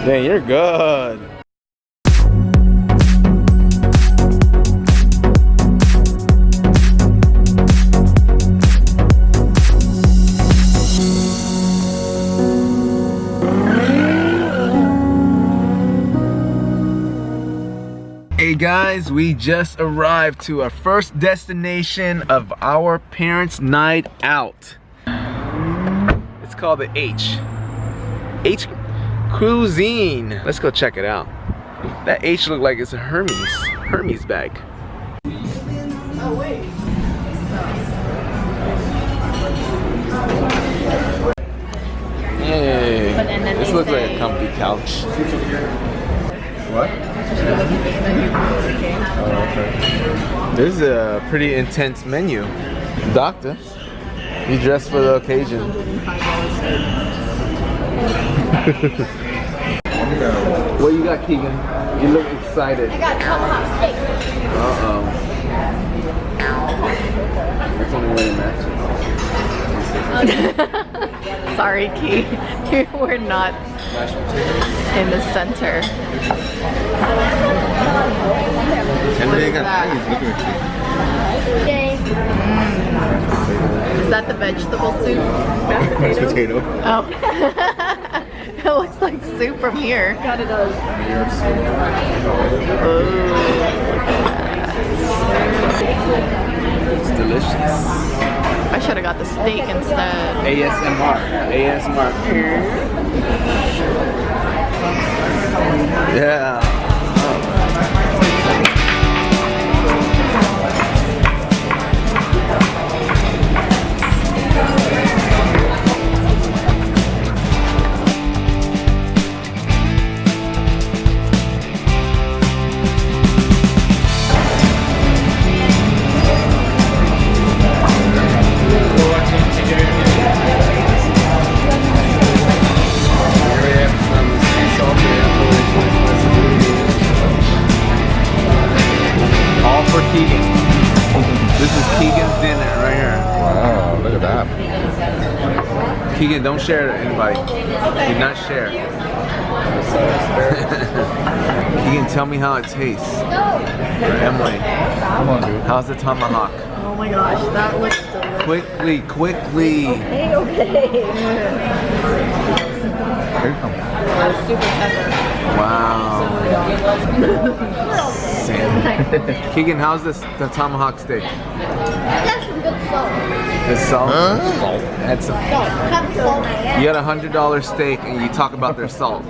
Dang, you're good. Hey guys, we just arrived to our first destination of our parents' night out. It's called the H Cuisine. Let's go check it out. That H looked like it's a Hermes bag. Oh wait. Hey, this looks like a comfy couch. What? Oh, okay. This is a pretty intense menu. Doctor, you dressed for the occasion. What you got, Keegan? You look excited. I got Tomahawk Steak. Uh-oh. That's only way to match it. Sorry, Key. We're not in the center. And they got that? things. Is that the vegetable soup? Mashed potato. Oh. It looks like soup from here. God, it does. It's delicious. I should have got the steak instead. ASMR. ASMR. Yeah. Keegan, don't share it to anybody. Do not share. Keegan, tell me how it tastes. Or Emily. Come on, dude. How's the tomahawk? Oh my gosh, that looks delicious. Quickly. Okay. Super tender. Wow. Keegan, how's the tomahawk steak? That's some good salt. The salt? Huh? That's some. You got $100 steak and you talk about their salt.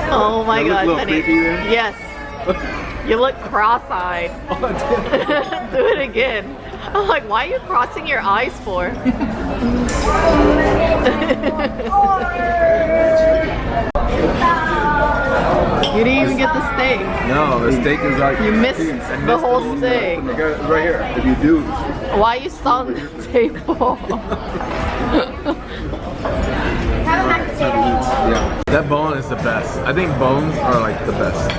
Oh my Does it look god, a little honey. creepy there? Yes. You look cross-eyed. Do it again. I'm like, why are you crossing your eyes for? You didn't even get the steak. No, the steak is like... You missed the whole steak. Right here, if you do. Why are you still on the table? Yeah. That bone is the best. I think bones are like the best.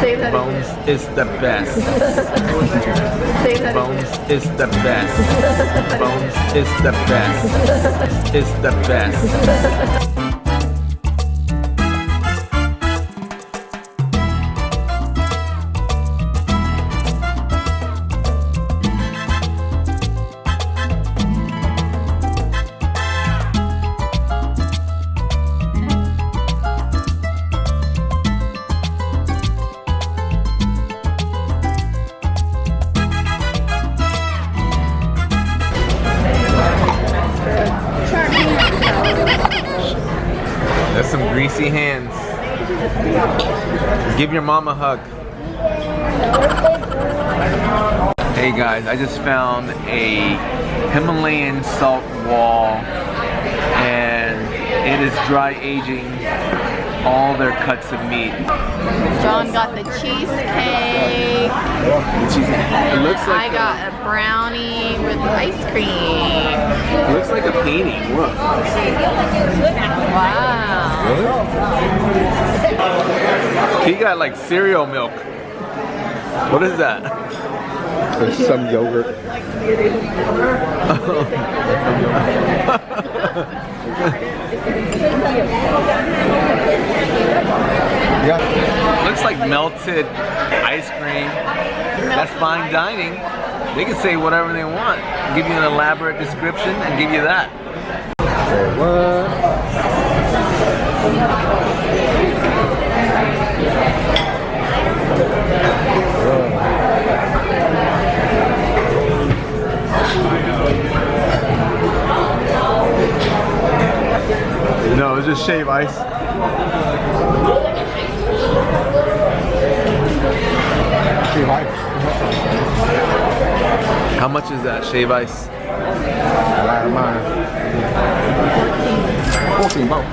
Say that Bones is the best. Say that Bones is the best. Bones is the best. Is the best. That's some greasy hands. Give your mom a hug. Hey guys, I just found a Himalayan salt wall and it is dry aging all their cuts of meat. John got the cheesecake. It looks like I got a brownie with ice cream. It looks like a painting. Look. Wow. He got like cereal milk. What is that? There's some yogurt. Yeah. Looks like melted ice cream. That's fine dining. They can say whatever they want. Give you an elaborate description and give you that. Say what? No, it's just shave ice. Shave ice. How much is that shave ice? A lot of mine. 14 bucks.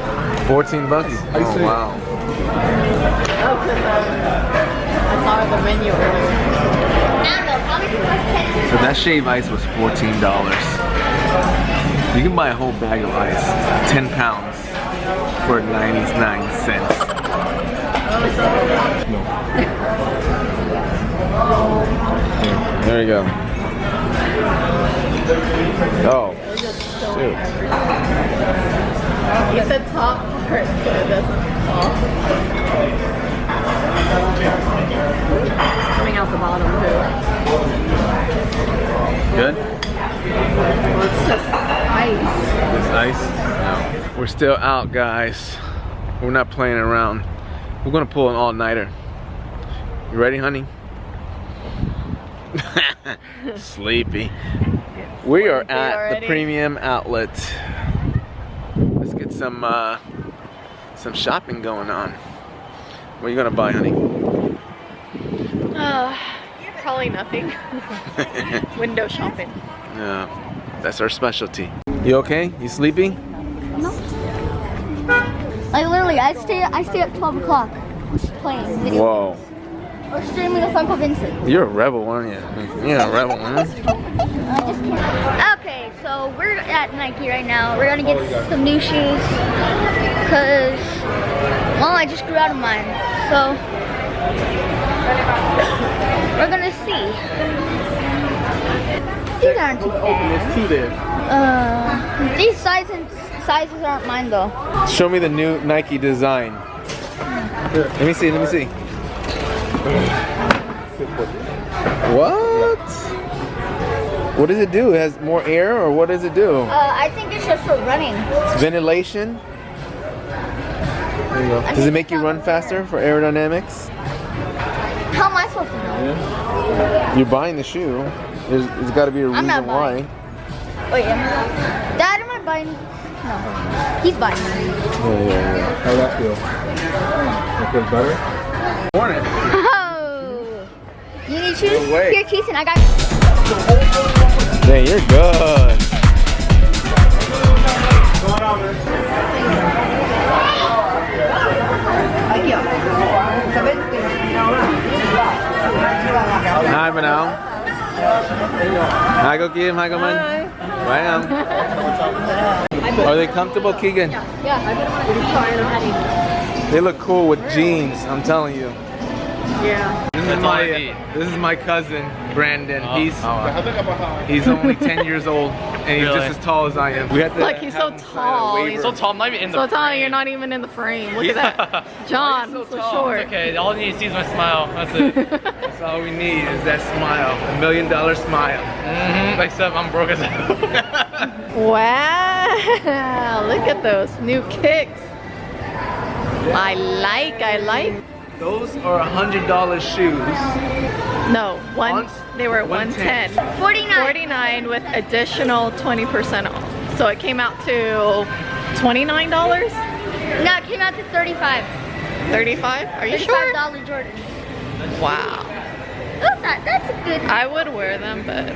14 bucks? Oh wow. Oh, because I saw the menu earlier. So that shave ice was $14. You can buy a whole bag of ice, 10 pounds, for 99 cents. There you go. Oh, shoot. You said top part, but it doesn't fall. Coming out the bottom too. Good? Well, it's just ice. This ice? No. We're still out, guys. We're not playing around. We're gonna pull an all-nighter. You ready, honey? Sleepy. We are at the Premium Outlet. Let's get some shopping going on. What are you gonna buy, honey? Probably nothing. Window shopping. Yeah, that's our specialty. You okay? You sleepy? No. Like literally, I stay at 12 o'clock just playing video Whoa. or streaming with Uncle Vincent. You're a rebel, aren't you? You're a rebel, huh? Okay, so we're at Nike right now. We're gonna get some new shoes because, well, I just grew out of mine. So we're gonna see. These aren't too bad. There's two there. These sizes aren't mine though. Show me the new Nike design. Let me see, let me see. What? What does it do? It has more air, or what does it do? I think it's just for running. It's ventilation? There you go. Does it make you run faster for aerodynamics? How am I supposed to know? You're buying the shoe. There's got to be a reason not why. buying. Wait, Dad, am I buying? No, he's buying. Yeah. How'd that feel? That feels better? Morning. Oh, you need shoes? No way. Here, Cheese, and I got. Dang, you're good. Hi, Manal. Hi, go Kim. Hi, go man. Bye. Are they comfortable, Keegan? Yeah. They look cool with jeans. I'm telling you. Yeah. This is my cousin Brandon. He's only 10 years old and he's just as tall as I am. We have to Look, he's so tall. He's so tall, I'm not even in the So tall, frame. you're not even in the frame. Look at that. John, so short. Okay, all you need to see is my smile. That's it. That's all we need is that smile, $1 million smile. Except I'm broke as hell. Wow, look at those new kicks. I like. Those are $100 shoes. No, they were at 110. 49 with additional 20% off. So it came out to $29? No, it came out to 35. 35? Are you sure? $35 Jordan. Wow. That's a good. I would wear them, but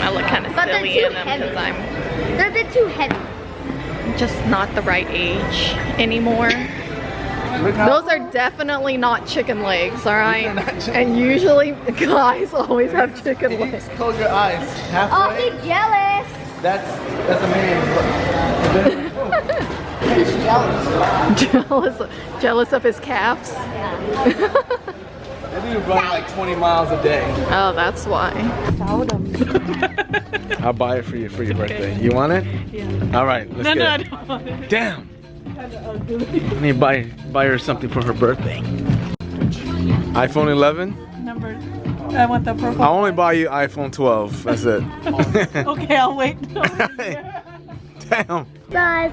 I look kind of But they're silly too in them because heavy. I'm They're a bit too heavy. just not the right age anymore. Those are definitely not chicken legs, all right? And usually guys always have chicken legs. Close your eyes. Oh, Halfway. he's jealous. That's a man. He's jealous. Jealous of his calves. We were running like 20 miles a day. Oh, that's why. I'll buy it for you for your birthday. You want it? Yeah. All right, let's get it. I don't want it. Damn. Kinda ugly. I need to buy her something for her birthday. iPhone 11? Number. I want the purple. I'll only buy you iPhone 12. That's it. Okay, I'll wait. Damn. Guys,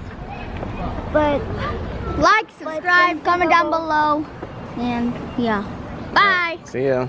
but like, subscribe, comment down below, and yeah. Bye. See ya.